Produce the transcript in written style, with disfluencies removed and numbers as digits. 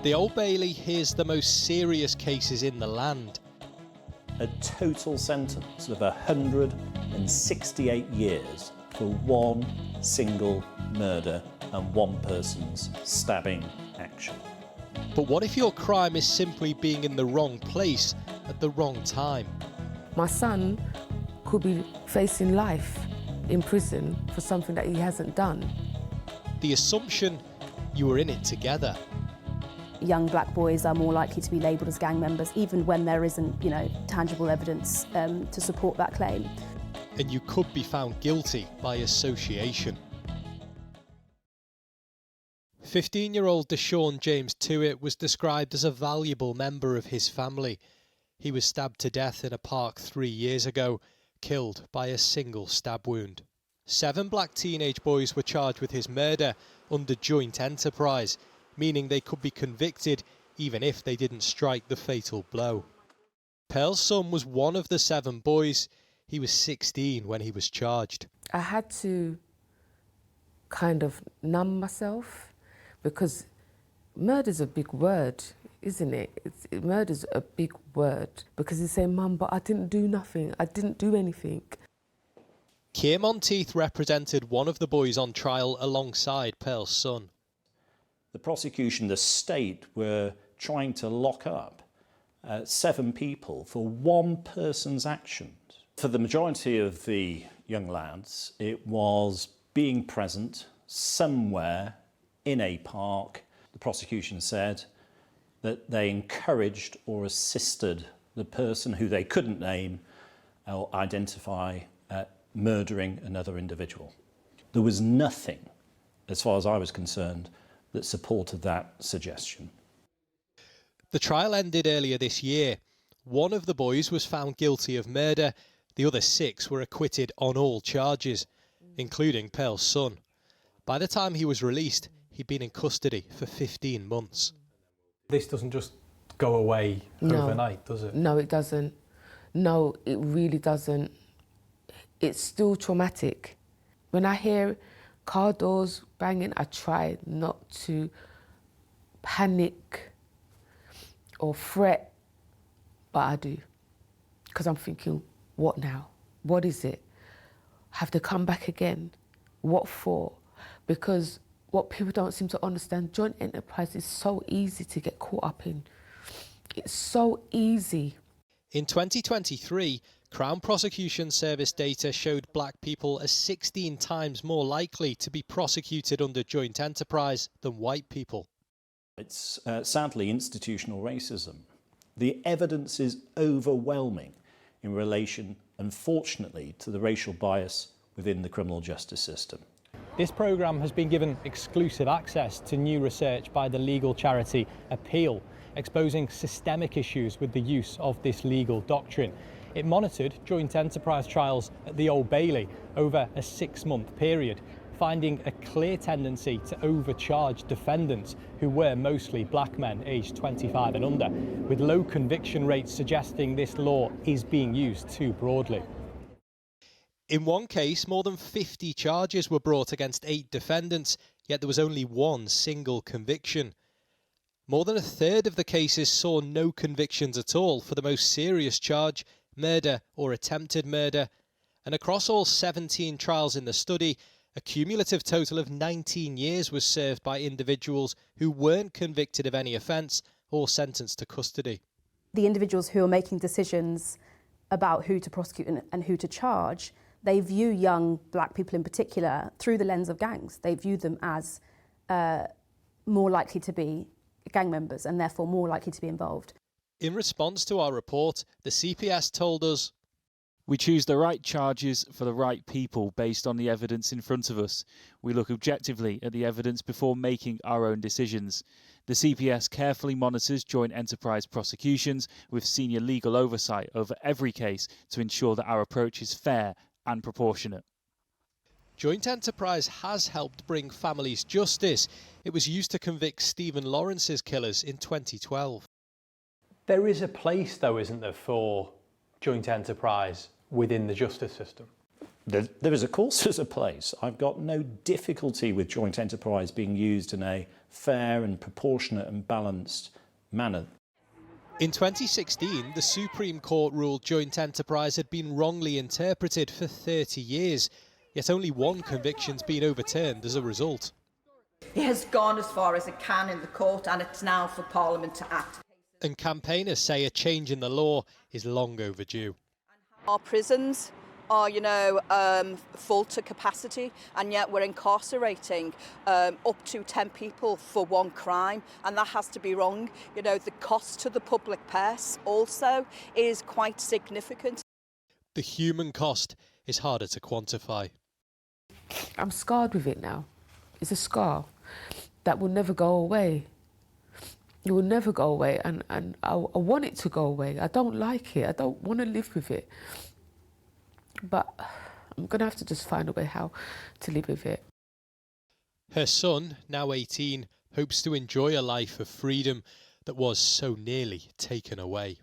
The Old Bailey hears the most serious cases in the land. A total sentence of 168 years for one single murder and one person's stabbing action. But what if your crime is simply being in the wrong place at the wrong time? My son could be facing life in prison for something that he hasn't done. The assumption you were in it together. Young black boys are more likely to be labelled as gang members, even when there isn't, tangible evidence to support that claim. And you could be found guilty by association. 15-year-old Deshaun James Tuitt was described as a valuable member of his family. He was stabbed to death in a park 3 years ago, killed by a single stab wound. 7 black teenage boys were charged with his murder under joint enterprise, meaning they could be convicted even if they didn't strike the fatal blow. Pearl's son was one of the 7 boys. He was 16 when he was charged. I had to kind of numb myself because murder's a big word, isn't it? Murder's a big word because he's saying, Mum, but I didn't do nothing. I didn't do anything. Keir Monteith represented one of the boys on trial alongside Pearl's son. The prosecution, the state, were trying to lock up 7 people for one person's actions. For the majority of the young lads, it was being present somewhere in a park. The prosecution said that they encouraged or assisted the person who they couldn't name or identify murdering another individual. There was nothing, as far as I was concerned, that supported that suggestion. The trial ended earlier this year. One of the boys was found guilty of murder. The other 6 were acquitted on all charges, including Pearl's son. By the time he was released, he'd been in custody for 15 months. This doesn't just go away overnight, does it? No, it doesn't. No, it really doesn't. It's still traumatic. When I hear car doors banging, I try not to panic or fret, but I do. Because I'm thinking, what now? What is it? Have to come back again? What for? Because what people don't seem to understand, joint enterprise is so easy to get caught up in. It's so easy. In 2023, Crown Prosecution Service data showed black people as 16 times more likely to be prosecuted under joint enterprise than white people. It's sadly institutional racism. The evidence is overwhelming in relation, unfortunately, to the racial bias within the criminal justice system. This programme has been given exclusive access to new research by the legal charity Appeal, exposing systemic issues with the use of this legal doctrine. It monitored joint enterprise trials at the Old Bailey over a 6-month period, finding a clear tendency to overcharge defendants who were mostly black men aged 25 and under, with low conviction rates suggesting this law is being used too broadly. In one case, more than 50 charges were brought against 8 defendants, yet there was only one single conviction. More than a third of the cases saw no convictions at all for the most serious charge, murder or attempted murder. And across all 17 trials in the study, a cumulative total of 19 years was served by individuals who weren't convicted of any offence or sentenced to custody. The individuals who are making decisions about who to prosecute and who to charge, they view young black people in particular through the lens of gangs. They view them as more likely to be gang members and therefore more likely to be involved. In response to our report, the CPS told us, "We choose the right charges for the right people based on the evidence in front of us. We look objectively at the evidence before making our own decisions. The CPS carefully monitors joint enterprise prosecutions with senior legal oversight over every case to ensure that our approach is fair and proportionate." Joint enterprise has helped bring families justice. It was used to convict Stephen Lawrence's killers in 2012. There is a place, though, isn't there, for joint enterprise within the justice system? There is, of course, there's a place. I've got no difficulty with joint enterprise being used in a fair and proportionate and balanced manner. In 2016, the Supreme Court ruled joint enterprise had been wrongly interpreted for 30 years, yet only one conviction's been overturned as a result. It has gone as far as it can in the court, and it's now for Parliament to act. And campaigners say a change in the law is long overdue. Our prisons are, full to capacity, and yet we're incarcerating up to 10 people for one crime, and that has to be wrong. The cost to the public purse also is quite significant. The human cost is harder to quantify. I'm scarred with it now. It's a scar that will never go away. It will never go away, and I want it to go away. I don't like it. I don't want to live with it. But I'm going to have to just find a way how to live with it. Her son, now 18, hopes to enjoy a life of freedom that was so nearly taken away.